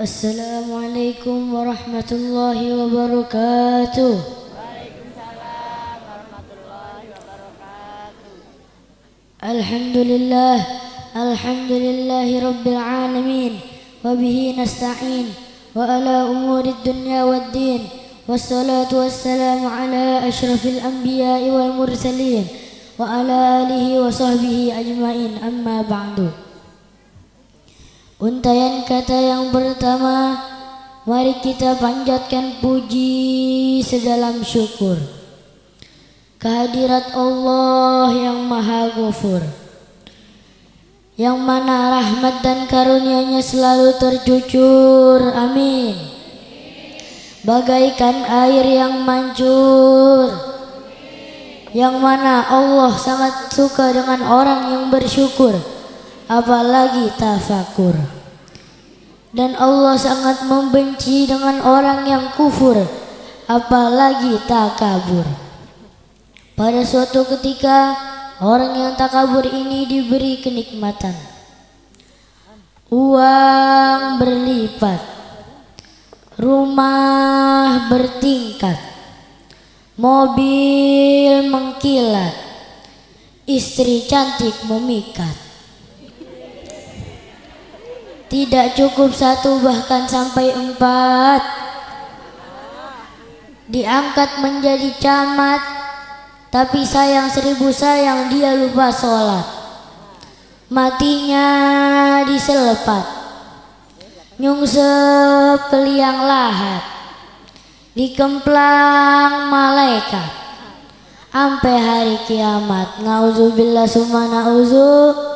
Assalamualaikum warahmatullahi wabarakatuh. Waalaikumsalam warahmatullahi wabarakatuh. Alhamdulillahi rabbil alamin. Wabihi nasta'in. Wa ala umurid dunya waddin. Wassalatu wassalamu ala ashrafil anbiya'i wal mursalin. Wa ala alihi wa sahbihi ajmain, amma ba'du. Untayan kata yang pertama, mari kita panjatkan puji sedalam syukur kehadirat Allah yang Maha Ghafur, yang mana rahmat dan karunia-Nya selalu tercucur, amin, bagaikan air yang mancur, yang mana Allah sangat suka dengan orang yang bersyukur, apalagi tafakur. Dan Allah sangat membenci dengan orang yang kufur, apalagi takabur. Pada suatu ketika, orang yang takabur ini diberi kenikmatan, uang berlipat, rumah bertingkat, mobil mengkilat, istri cantik memikat. Tidak cukup satu, bahkan sampai 4. Diangkat menjadi camat, tapi sayang 1000 sayang dia lupa sholat. Matinya diselepat, nyungsep ke liang lahat, dikemplang malaikat, ampe hari kiamat. Nauzubillah summa nauzu.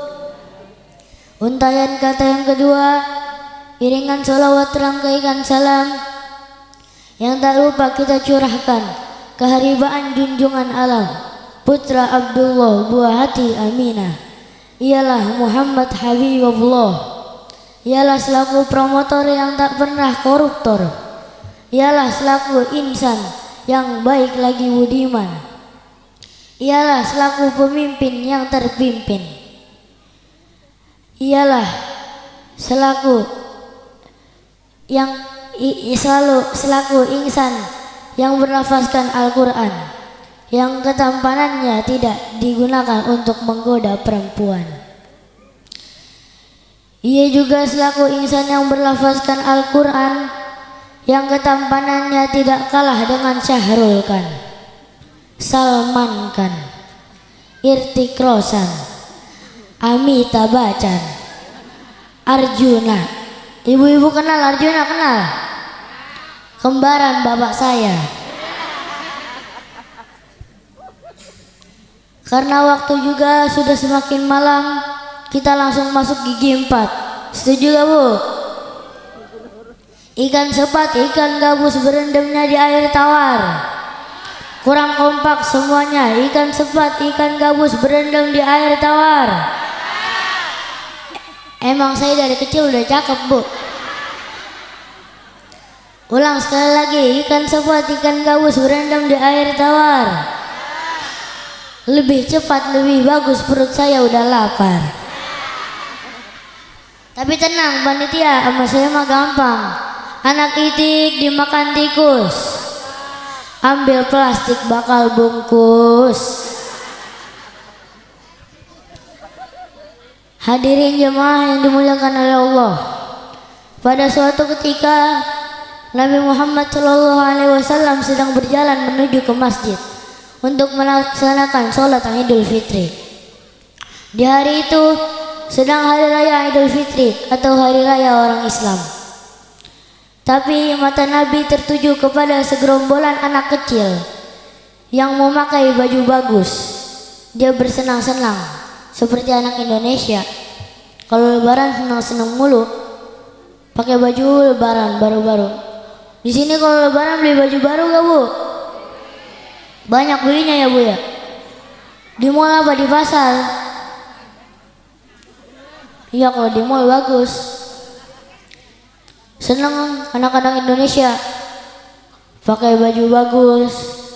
Untayan kata yang kedua, iringan sholawat rangkaikan salam yang tak lupa kita curahkan keharibaan junjungan alam, putra Abdullah buah hati Aminah, ialah Muhammad Habibullah. Ialah selaku promotor yang tak pernah koruptor, ialah selaku insan yang baik lagi budiman, ialah selaku pemimpin yang terpimpin, ialah selaku insan yang bernafaskan Al-Quran, yang ketampanannya tidak digunakan untuk menggoda perempuan. Ia juga selaku insan yang berlafazkan Al-Quran, yang ketampanannya tidak kalah dengan Syahrul Khan, Salman Khan, Irtik Roshan, Amitabh Bachchan, Arjuna. Ibu-ibu kenal Arjuna? Kenal? Kembaran bapak saya. Karena waktu juga sudah semakin malam, kita langsung masuk gigi 4. Setuju gak bu? Ikan sepat, ikan gabus berendamnya di air tawar. Kurang kompak semuanya. Ikan sepat, ikan gabus berendam di air tawar. Emang saya dari kecil udah cakep bu. Ulang sekali lagi. Ikan sepat, ikan gabus berendam di air tawar. Lebih cepat, lebih bagus, perut saya udah lapar. Tapi tenang panitia, sama saya mah gampang. Anak itik dimakan tikus, ambil plastik bakal bungkus. Hadirin jemaah yang dimuliakan oleh Allah, pada suatu ketika Nabi Muhammad SAW sedang berjalan menuju ke masjid untuk melaksanakan sholat Idul Fitri. Di hari itu sedang hari raya Idul Fitri atau hari raya orang Islam. Tapi mata Nabi tertuju kepada segerombolan anak kecil yang memakai baju bagus. Dia bersenang-senang seperti anak Indonesia. Kalau lebaran senang-senang mulu, pakai baju lebaran baru-baru. Di sini kalau lebaran beli baju baru gak bu? Banyak belinya ya bu ya? Di mall apa di pasar? Iya kalau di mall bagus. Seneng anak-anak Indonesia pakai baju bagus,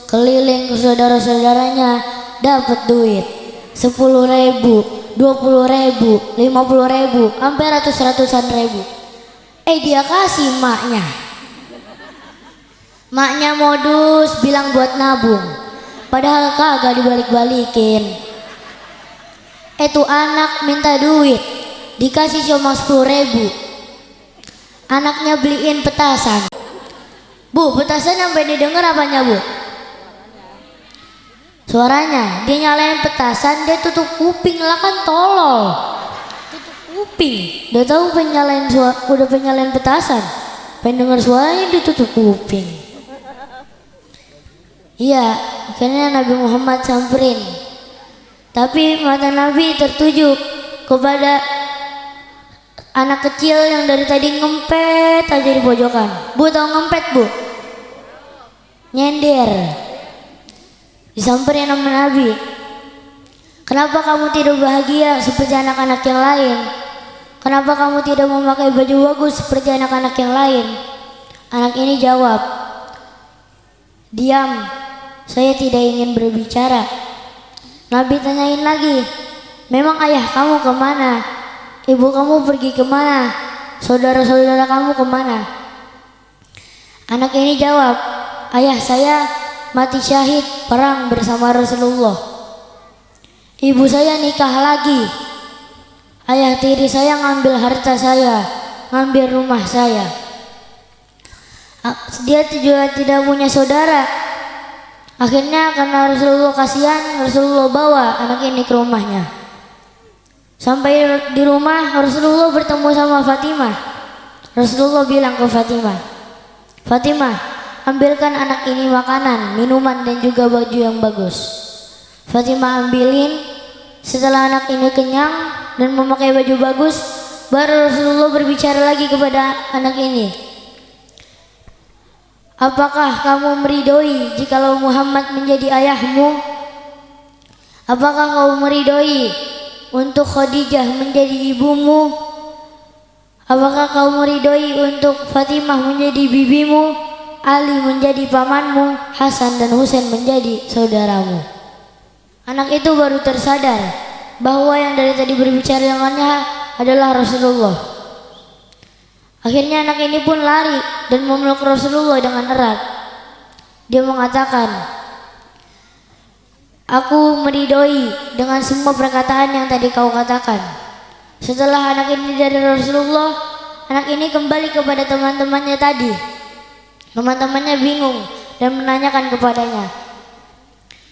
keliling ke saudara-saudaranya, dapat duit 10.000, 20.000, 50.000, sampai ratus-ratusan ribu. Dia kasih maknya. Maknya modus bilang buat nabung, padahal kagak dibalik-balikin. Tuh anak minta duit, dikasih cuma 10.000. Anaknya beliin petasan. Bu, petasan sampai didengar apanya bu? Suaranya. Dia nyalain petasan, dia tutup kuping lah, kan tolol. Tutup kuping. Dia tahu udah penyalain petasan, pengen denger suaranya, dia tutup kuping. Iya, akhirnya Nabi Muhammad samperin. Tapi mata Nabi tertuju kepada anak kecil yang dari tadi ngempet aja di pojokan. Bu, tahu ngempet bu? Nyender. Disamperin sama Nabi. Kenapa kamu tidak bahagia seperti anak-anak yang lain? Kenapa kamu tidak memakai baju bagus seperti anak-anak yang lain? Anak ini jawab, diam, saya tidak ingin berbicara. Nabi tanyain lagi, memang ayah kamu kemana? Ibu kamu pergi kemana? Saudara-saudara kamu kemana? Anak ini jawab, ayah saya mati syahid perang bersama Rasulullah. Ibu saya nikah lagi. Ayah tiri saya ngambil harta saya, ngambil rumah saya. Dia juga tidak punya saudara. Akhirnya karena Rasulullah kasihan, Rasulullah bawa anak ini ke rumahnya. Sampai di rumah Rasulullah bertemu sama Fatimah. Rasulullah bilang ke Fatimah, Fatimah, ambilkan anak ini makanan, minuman dan juga baju yang bagus. Fatimah ambilin. Setelah anak ini kenyang dan memakai baju bagus, baru Rasulullah berbicara lagi kepada anak ini. Apakah kamu meridhoi jikalau Muhammad menjadi ayahmu? Apakah kamu meridhoi untuk Khadijah menjadi ibumu? Apakah kamu meridhoi untuk Fatimah menjadi bibimu, Ali menjadi pamanmu, Hasan dan Husain menjadi saudaramu? Anak itu baru tersadar bahwa yang dari tadi berbicara dengannya adalah Rasulullah. Akhirnya anak ini pun lari dan memeluk Rasulullah dengan erat. Dia mengatakan, aku meridhoi dengan semua perkataan yang tadi kau katakan. Setelah anak ini dari Rasulullah, anak ini kembali kepada teman-temannya tadi. Teman-temannya bingung dan menanyakan kepadanya,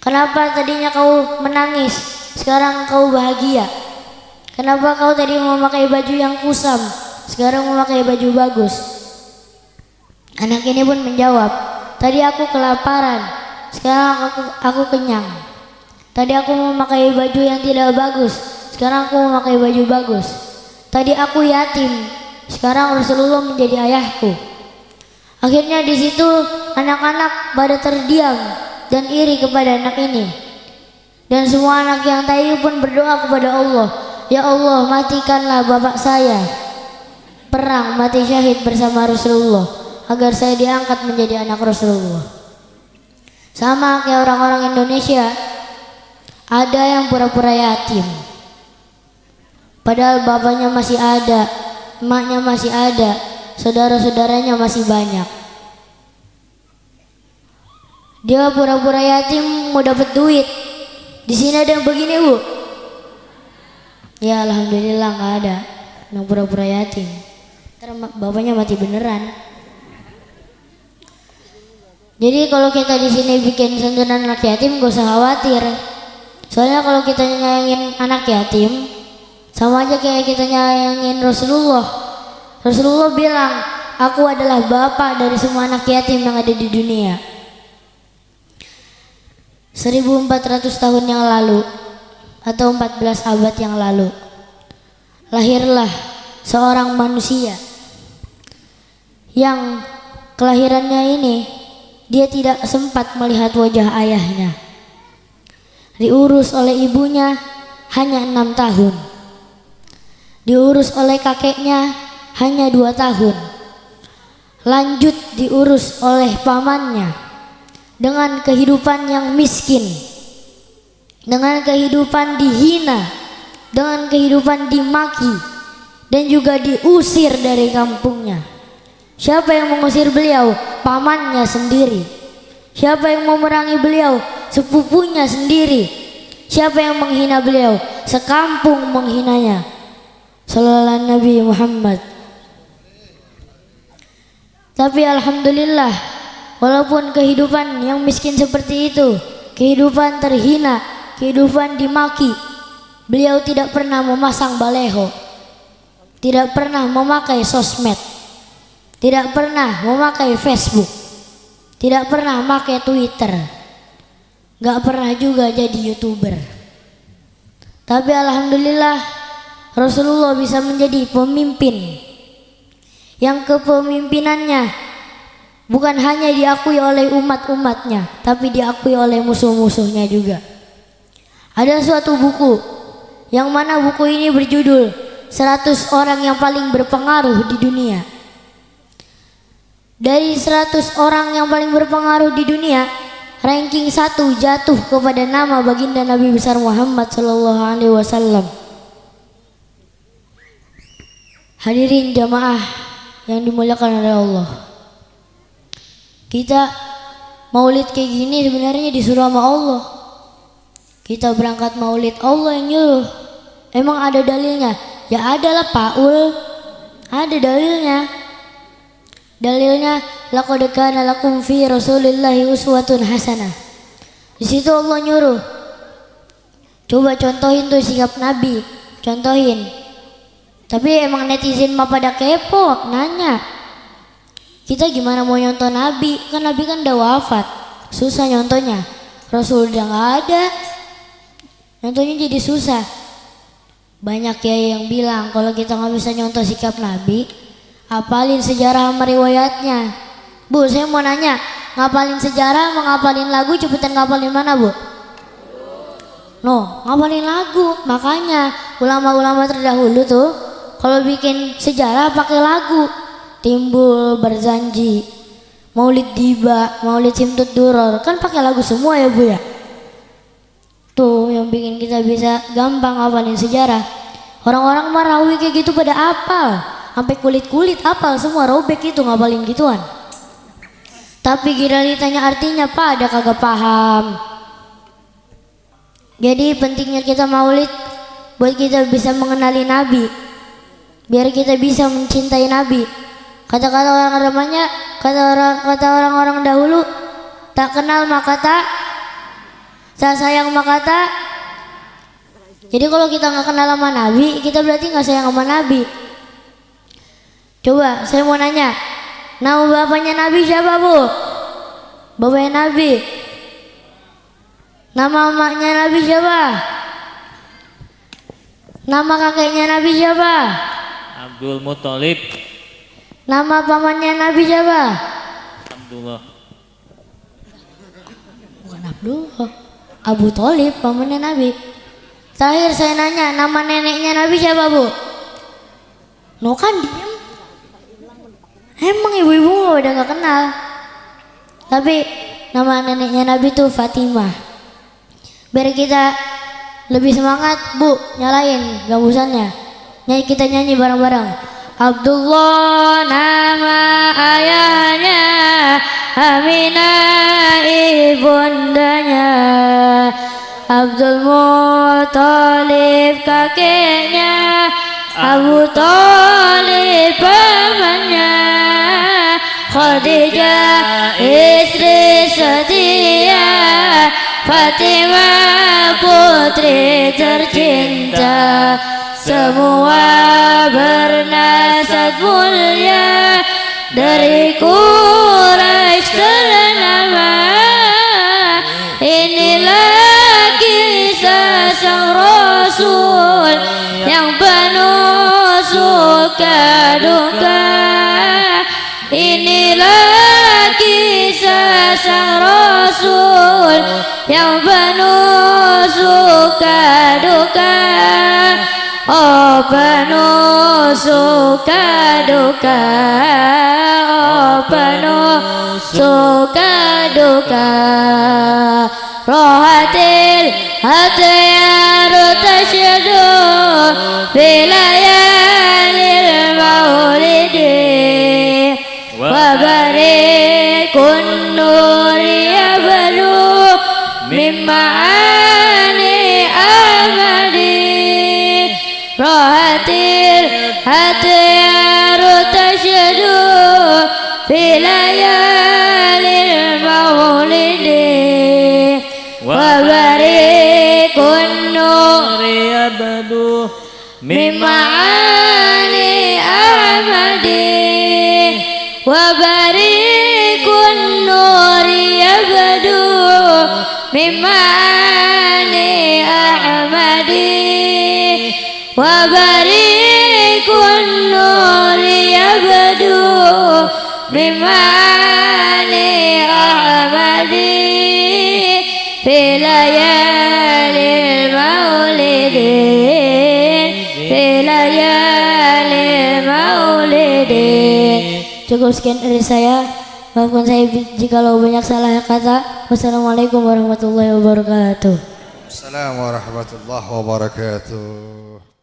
kenapa tadinya kau menangis, sekarang kau bahagia? Kenapa kau tadi memakai baju yang kusam, sekarang memakai baju bagus? Anak ini pun menjawab, tadi aku kelaparan, sekarang aku kenyang. Tadi aku memakai baju yang tidak bagus, sekarang aku memakai baju bagus. Tadi aku yatim, sekarang Rasulullah menjadi ayahku. Akhirnya di situ anak-anak pada terdiam dan iri kepada anak ini. Dan semua anak yang tadi pun berdoa kepada Allah, ya Allah, matikanlah bapak saya perang mati syahid bersama Rasulullah, agar saya diangkat menjadi anak Rasulullah. Sama kayak orang-orang Indonesia, ada yang pura-pura yatim, padahal bapaknya masih ada, emaknya masih ada, saudara-saudaranya masih banyak. Dia pura-pura yatim mau dapat duit. Di sini ada yang begini bu? Ya alhamdulillah nggak ada yang pura-pura yatim. Ntar bapaknya mati beneran. Jadi kalau kita di sini bikin santunan anak yatim gak usah khawatir. Soalnya kalau kita nyayangin anak yatim, sama aja kayak kita nyayangin Rasulullah. Rasulullah bilang, aku adalah bapak dari semua anak yatim yang ada di dunia. 1400 tahun yang lalu atau 14 abad yang lalu, lahirlah seorang manusia yang kelahirannya ini dia tidak sempat melihat wajah ayahnya. Diurus oleh ibunya hanya 6 tahun. Diurus oleh kakeknya hanya 2 tahun. Lanjut diurus oleh pamannya dengan kehidupan yang miskin, dengan kehidupan dihina, dengan kehidupan dimaki, dan juga diusir dari kampungnya. Siapa yang mengusir beliau? Pamannya sendiri. Siapa yang memerangi beliau? Sepupunya sendiri. Siapa yang menghina beliau? Sekampung menghinanya. Sallallahu Nabi Muhammad. Tapi alhamdulillah, walaupun kehidupan yang miskin seperti itu, kehidupan terhina, kehidupan dimaki, beliau tidak pernah memasang baleho, tidak pernah memakai sosmed, tidak pernah memakai Facebook, tidak pernah memakai Twitter, gak pernah juga jadi YouTuber. Tapi alhamdulillah Rasulullah bisa menjadi pemimpin yang kepemimpinannya bukan hanya diakui oleh umat-umatnya, tapi diakui oleh musuh-musuhnya juga. Ada suatu buku yang mana buku ini berjudul 100 orang yang paling berpengaruh di dunia. Dari 100 orang yang paling berpengaruh di dunia, ranking 1 jatuh kepada nama baginda Nabi besar Muhammad sallallahu alaihi wasallam. Hadirin jamaah yang dimuliakan oleh Allah, kita maulid kayak gini sebenarnya disuruh sama Allah. Kita berangkat maulid, Allah yang nyuruh. Emang ada dalilnya? Ya adalah Paul, ada dalilnya. Dalilnya laqad kana lakum fi Rasulillahi uswatun hasanah. Di situ Allah nyuruh. Coba contohin tuh sikap Nabi, contohin. Tapi emang netizen mah pada kepo, nanya, kita gimana mau nyontoh Nabi? Kan Nabi kan udah wafat, susah nyontohnya. Rasul udah gak ada, nyontohnya jadi susah. Banyak ya yang bilang kalau kita gak bisa nyontoh sikap Nabi, hafalin sejarah sama riwayatnya. Bu, saya mau nanya, ngapalin sejarah sama ngapalin lagu, cepetan ngapalin mana bu? No, ngapalin lagu. Makanya ulama-ulama terdahulu tuh kalau bikin sejarah pakai lagu. Timbul, Berzanji, Maulid Diba, Maulid Simtud Duror, kan pakai lagu semua ya bu ya. Tuh yang bikin kita bisa gampang ngapalin sejarah. Orang-orang marawi kayak gitu pada apal, sampai kulit-kulit apal semua, robek itu ngapalin gituan. Tapi kira ditanya artinya pada kagak paham. Jadi pentingnya kita maulid buat kita bisa mengenali Nabi, biar kita bisa mencintai Nabi. Kata-kata orang namanya, kata orang-orang dahulu, tak kenal maka tak sayang maka tak. Jadi kalau kita nggak kenal sama Nabi, kita berarti nggak sayang sama Nabi. Coba saya mau nanya, nama bapaknya Nabi siapa bu? Bapaknya Nabi. Nama emaknya Nabi siapa? Nama kakeknya Nabi siapa? Abdul Muthalib. Nama pamannya Nabi siapa? Abdullah. Bukan Abdullah, Abu Thalib pamannya Nabi. Terakhir saya nanya, nama neneknya Nabi siapa bu? No kan diem. Emang ibu-ibu udah gak kenal. Tapi nama neneknya Nabi tuh Fatimah. Biar kita lebih semangat bu, nyalain gambusannya. Kita nyanyi bareng-bareng. Abdullah nama ayahnya, Aminah ibundanya, Abdul Muthalib kakeknya, Abu Thalib pamannya, Khadijah istri setia, Fatimah putri tercinta. Semua bernasab mulia, dari Quraisy ternama. Inilah kisah sang Rasul yang penuh suka duka. Inilah kisah sang Rasul yang penuh suka duka. Oh penuh suka duka, oh penuh suka duka. Rohatil hati ya rutasyadu, bilayali أطيار تشدو في ليالي المولد وبريق النور يبدو من معاني أحمد وبريق النور يبدو من معاني أحمد وبريق النور يبدو من معاني أحمد في ليالي المولد في ليالي المولد. Cukup sekian dari saya. Maafkan saya jikalau banyak salah kata. Wassalamualaikum warahmatullahi wabarakatuh. Assalamualaikum warahmatullahi wabarakatuh.